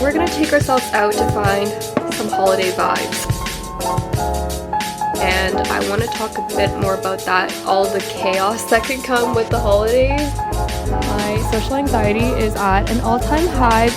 We're gonna take ourselves out to find some holiday vibes. And I want to talk a bit more about that, all the chaos that can come with the holidays. My social anxiety is at an all-time high.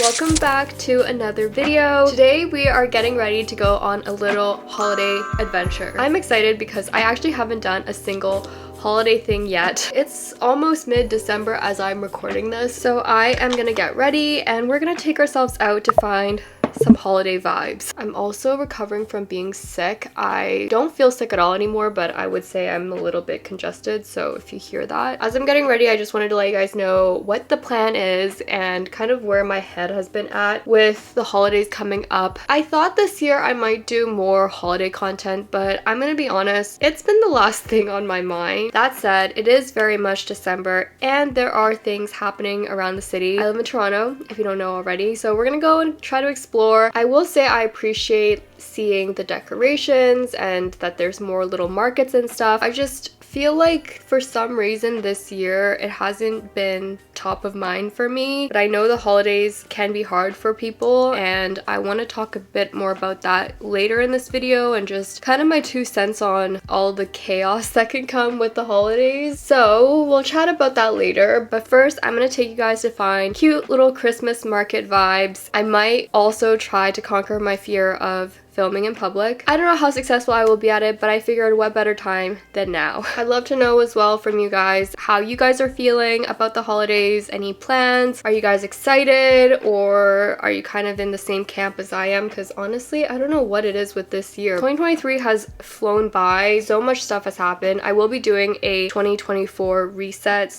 Welcome back to another video. Today we are getting ready to go on a little holiday adventure. I'm excited because I actually haven't done a single holiday thing yet. It's almost mid-December as I'm recording this, so I am gonna get ready and we're gonna take ourselves out to find some holiday vibes. I'm also recovering from being sick. I don't feel sick at all anymore, but I would say I'm a little bit congested, so if you hear that. As I'm getting ready, I just wanted to let you guys know what the plan is and kind of where my head has been at with the holidays coming up. I thought this year I might do more holiday content, but I'm gonna be honest, it's been the last thing on my mind. That said, it is very much December and there are things happening around the city. I live in Toronto, if you don't know already, so we're gonna go and try to explore. I will say I appreciate seeing the decorations and that there's more little markets and stuff. I just feel like for some reason this year it hasn't been top of mind for me, but I know the holidays can be hard for people and I want to talk a bit more about that later in this video and just kind of my 2 cents on all the chaos that can come with the holidays. So we'll chat about that later, but first I'm going to take you guys to find cute little Christmas market vibes. I might also try to conquer my fear of filming in public. I don't know how successful I will be at it, but I figured what better time than now. I'd love to know as well from you guys how you guys are feeling about the holidays. Any plans? Are you guys excited or are you kind of in the same camp as I am? Because honestly, I don't know what it is with this year. 2023 has flown by. So much stuff has happened. I will be doing a 2024 reset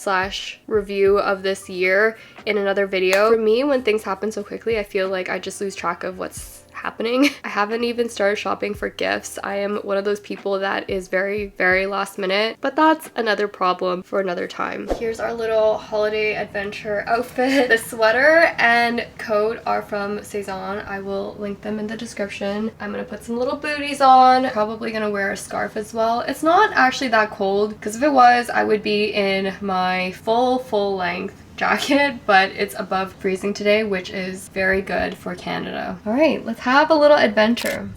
/ review of this year in another video. For me, when things happen so quickly, I feel like I just lose track of what's happening. I haven't even started shopping for gifts. I am one of those people that is very last minute, but that's another problem for another time. Here's our little holiday adventure outfit. The sweater and coat are from Saison. I will link them in the description. I'm gonna put some little booties on. Probably gonna wear a scarf as well. It's not actually that cold because if it was, I would be in my full length jacket, but it's above freezing today, which is very good for Canada. All right, let's have a little adventure.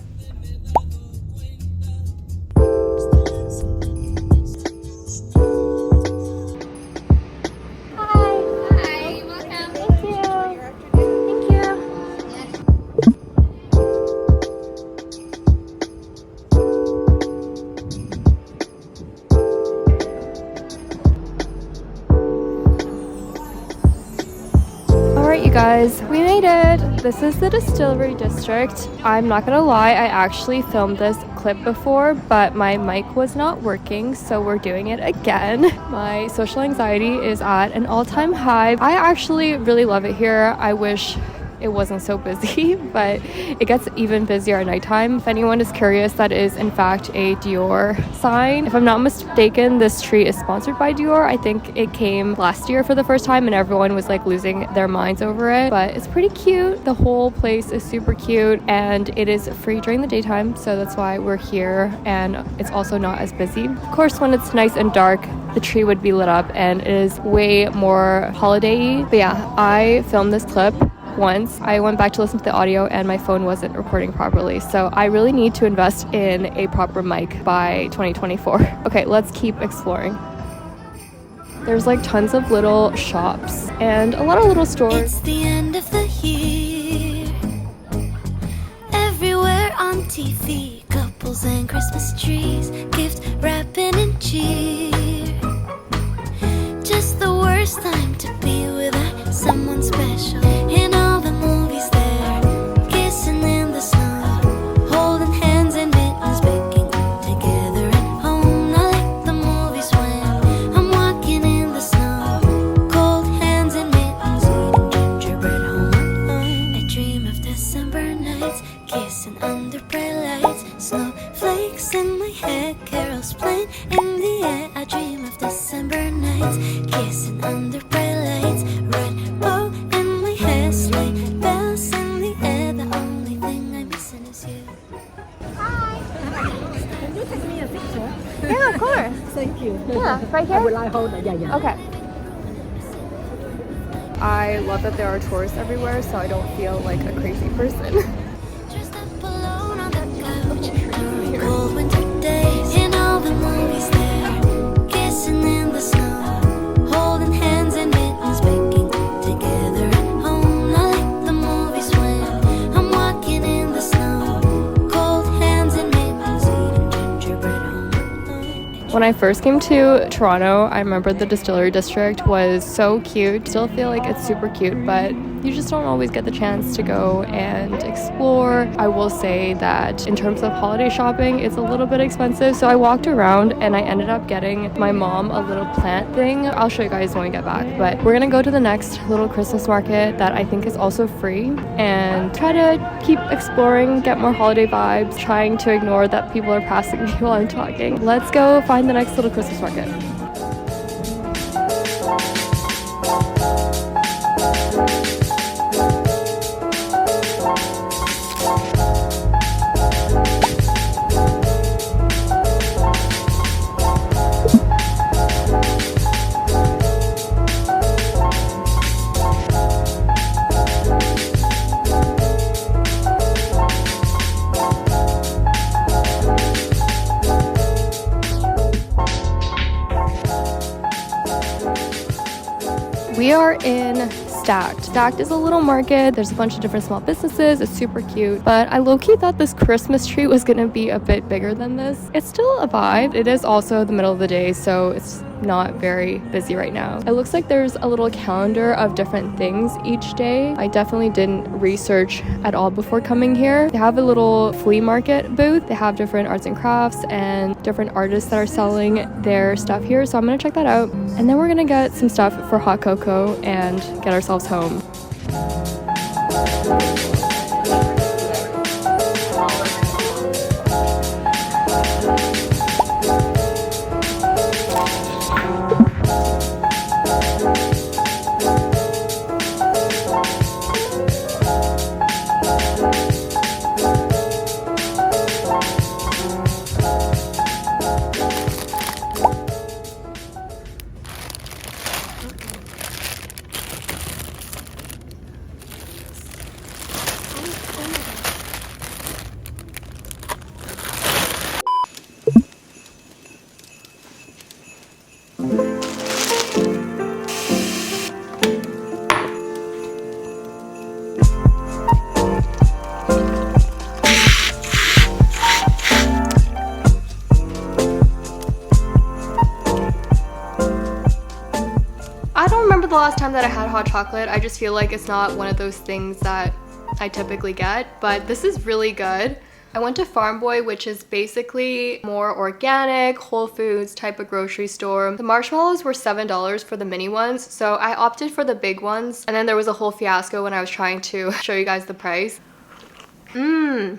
Guys, we made it! This is the Distillery district. I'm not gonna lie, I actually filmed this clip before, but my mic was not working, so we're doing it again. My social anxiety is at an all-time high. I actually really love it here. I wish it wasn't so busy, but it gets even busier at nighttime. If anyone is curious, that is in fact a Dior sign. If I'm not mistaken, this tree is sponsored by Dior. I think it came last year for the first time and everyone was like losing their minds over it, but it's pretty cute. The whole place is super cute and it is free during the daytime, so that's why we're here, and it's also not as busy. Of course, when it's nice and dark, the tree would be lit up and it is way more holiday-y. But yeah, I filmed this clip once. I went back to listen to the audio and my phone wasn't recording properly, so I really need to invest in a proper mic by 2024. Okay, let's keep exploring. There's like tons of little shops and a lot of little stores. It's the end of the year. Everywhere on TV, couples and Christmas trees, gift wrapping and cheer. Just the worst time to be without someone special. In all the movies there, kissing in the snow, holding hands and mittens, baking together at home. Not like the movies when I'm walking in the snow, cold hands and mittens, eating gingerbread home alone. I dream of December nights, kissing under bright lights, snowflakes in my hair, carols playing in the air. I dream of December nights, kissing under bright lights, red bow in my hair, sleigh bells in the air. The only thing I'm missing is you. Hi. Can you take me a picture? Yeah, of course. Thank you. Yeah, right here? I will hold it. Yeah. Okay. I love that there are tourists everywhere, so I don't feel like a crazy person. Dressed up alone on the couch during cold winter days. In all the movies there, kissing in the snow, holding hands and mittens, baking together at home. I like the movies when I'm walking in the snow, cold hands and mittens, eating gingerbread home. When I first came to Toronto, I remember the Distillery district was so cute. Still feel like it's super cute, but you just don't always get the chance to go and explore. I will say that in terms of holiday shopping, it's a little bit expensive. So I walked around and I ended up getting my mom a little plant thing. I'll show you guys when we get back. But we're gonna go to the next little Christmas market that I think is also free and try to keep exploring, get more holiday vibes, trying to ignore that people are passing me while I'm talking. Let's go find the next little Christmas market. We are in Stackt. Stackt is a little market. There's a bunch of different small businesses. It's super cute. But I low-key thought this Christmas tree was gonna be a bit bigger than this. It's still a vibe. It is also the middle of the day, so it's not very busy right now. It looks like there's a little calendar of different things each day. I definitely didn't research at all before coming here. They have a little flea market booth. They have different arts and crafts and different artists that are selling their stuff here. So I'm gonna check that out. And then we're gonna get some stuff for hot cocoa and get ourselves home. The last time that I had hot chocolate, I just feel like it's not one of those things that I typically get, but this is really good. I went to Farm Boy, which is basically more organic, Whole Foods type of grocery store. The marshmallows were $7 for the mini ones, so I opted for the big ones, and then there was a whole fiasco when I was trying to show you guys the price.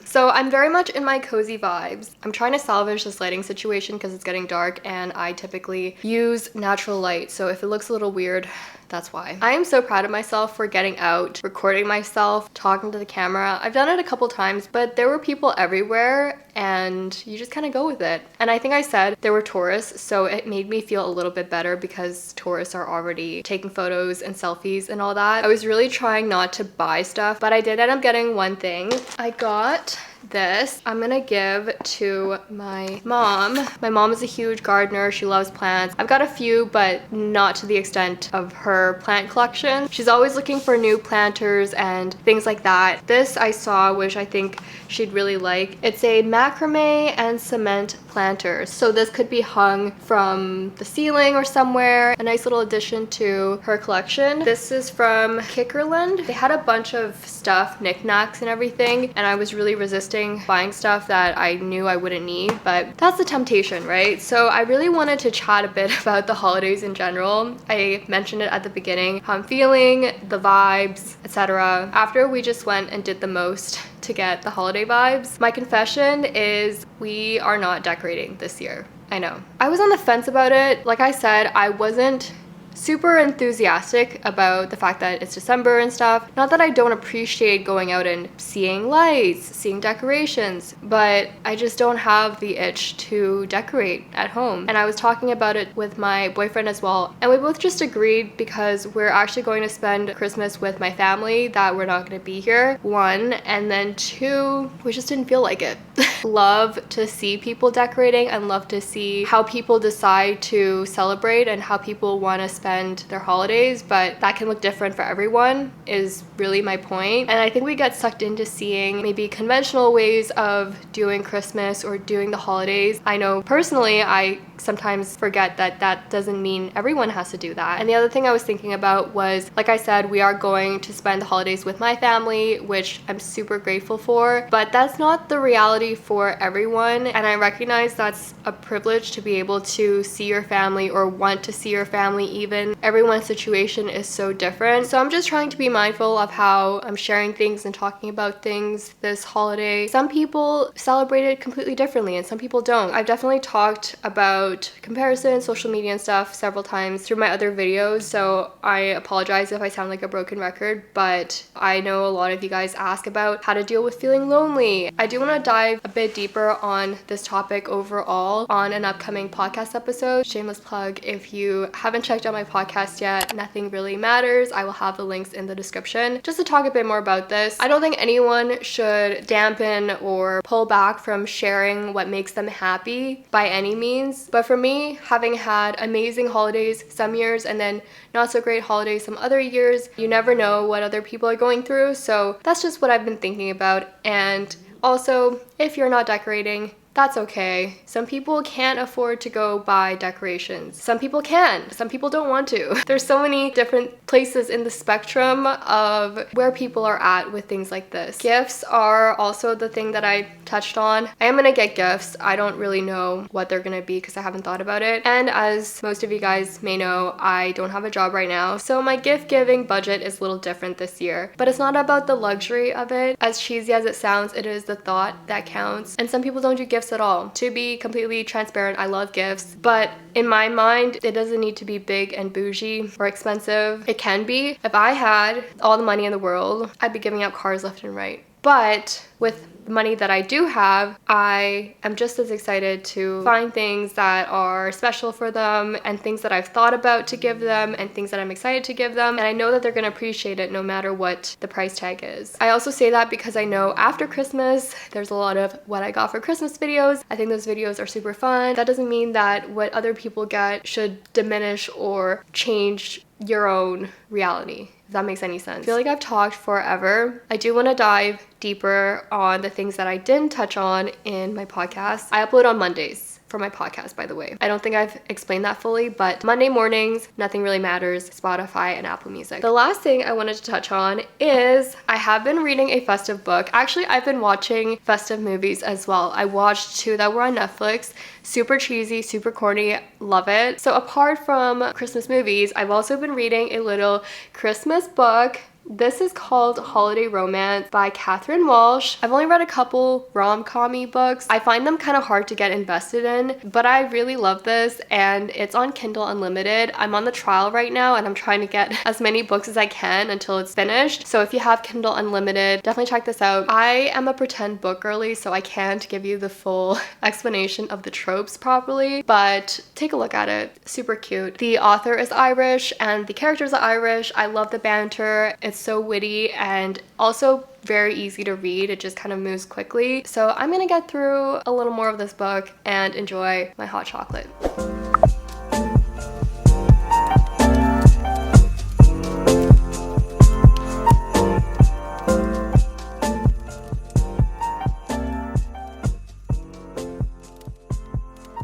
So I'm very much in my cozy vibes. I'm trying to salvage this lighting situation because it's getting dark and I typically use natural light, so if it looks a little weird, that's why. I am so proud of myself for getting out, recording myself, talking to the camera. I've done it a couple times, but there were people everywhere and you just kind of go with it. And I think I said there were tourists, so it made me feel a little bit better because tourists are already taking photos and selfies and all that. I was really trying not to buy stuff, but I did end up getting one thing. I got this. I'm gonna give to my mom. My mom is a huge gardener. She loves plants. I've got a few, but not to the extent of her plant collection. She's always looking for new planters and things like that. This I saw, which I think she'd really like. It's a macrame and cement planter. So this could be hung from the ceiling or somewhere. A nice little addition to her collection. This is from Kickerland. They had a bunch of stuff, knickknacks and everything, and I was really resisting buying stuff that I knew I wouldn't need, but that's the temptation, right? So I really wanted to chat a bit about the holidays in general. I mentioned it at the beginning, how I'm feeling, the vibes, etc. After we just went and did the most to get the holiday vibes, my confession is we are not decorating this year. I know. I was on the fence about it. Like I said, I wasn't super enthusiastic about the fact that it's December and stuff. Not that I don't appreciate going out and seeing lights, seeing decorations, but I just don't have the itch to decorate at home. And I was talking about it with my boyfriend as well, and we both just agreed because we're actually going to spend Christmas with my family that we're not going to be here, one, and then two, we just didn't feel like it. Love to see people decorating and love to see how people decide to celebrate and how people want to spend their holidays, but that can look different for everyone is really my point. And I think we get sucked into seeing maybe conventional ways of doing Christmas or doing the holidays. I know personally I sometimes forget that that doesn't mean everyone has to do that. And the other thing I was thinking about was, like I said, we are going to spend the holidays with my family, which I'm super grateful for, but that's not the reality for everyone. And I recognize that's a privilege to be able to see your family or want to see your family even. Everyone's situation is so different. So I'm just trying to be mindful of how I'm sharing things and talking about things this holiday. Some people celebrate it completely differently and some people don't. I've definitely talked about comparison, social media and stuff several times through my other videos, so I apologize if I sound like a broken record, but I know a lot of you guys ask about how to deal with feeling lonely. I do want to dive a bit deeper on this topic overall on an upcoming podcast episode. Shameless plug, if you haven't checked out my podcast yet, Nothing Really Matters, I will have the links in the description just to talk a bit more about this. I don't think anyone should dampen or pull back from sharing what makes them happy by any means. But for me, having had amazing holidays some years and then not so great holidays some other years, you never know what other people are going through. So that's just what I've been thinking about. And also, if you're not decorating, that's okay. Some people can't afford to go buy decorations. Some people can. Some people don't want to. There's so many different places in the spectrum of where people are at with things like this. Gifts are also the thing that I touched on. I am gonna get gifts. I don't really know what they're gonna be because I haven't thought about it. And as most of you guys may know, I don't have a job right now. So my gift giving budget is a little different this year. But it's not about the luxury of it. As cheesy as it sounds, it is the thought that counts. And some people don't do gifts at all. To be completely transparent, I love gifts, but in my mind, it doesn't need to be big and bougie or expensive. It can be. If I had all the money in the world, I'd be giving out cars left and right. But with the money that I do have, I am just as excited to find things that are special for them and things that I've thought about to give them and things that I'm excited to give them. And I know that they're gonna appreciate it no matter what the price tag is. I also say that because I know after Christmas, there's a lot of what I got for Christmas videos. I think those videos are super fun. That doesn't mean that what other people get should diminish or change your own reality, if that makes any sense. I feel like I've talked forever. I do want to dive deeper on the things that I didn't touch on in my podcast. I upload on Mondays for my podcast, by the way. I don't think I've explained that fully, but Monday mornings, Nothing Really Matters, Spotify, and Apple Music. The last thing I wanted to touch on is I have been reading a festive book. Actually, I've been watching festive movies as well. I watched 2 that were on Netflix. Super cheesy, super corny, love it. So apart from Christmas movies, I've also been reading a little Christmas book. This is called Holiday Romance by Catherine Walsh. I've only read a couple rom-com-y books. I find them kind of hard to get invested in, but I really love this and it's on Kindle Unlimited. I'm on the trial right now and I'm trying to get as many books as I can until it's finished. So if you have Kindle Unlimited, definitely check this out. I am a pretend book girly, so I can't give you the full explanation of the tropes properly, but take a look at it. Super cute. The author is Irish and the characters are Irish. I love the banter. It's so witty and also very easy to read. It just kind of moves quickly. So I'm gonna get through a little more of this book and enjoy my hot chocolate.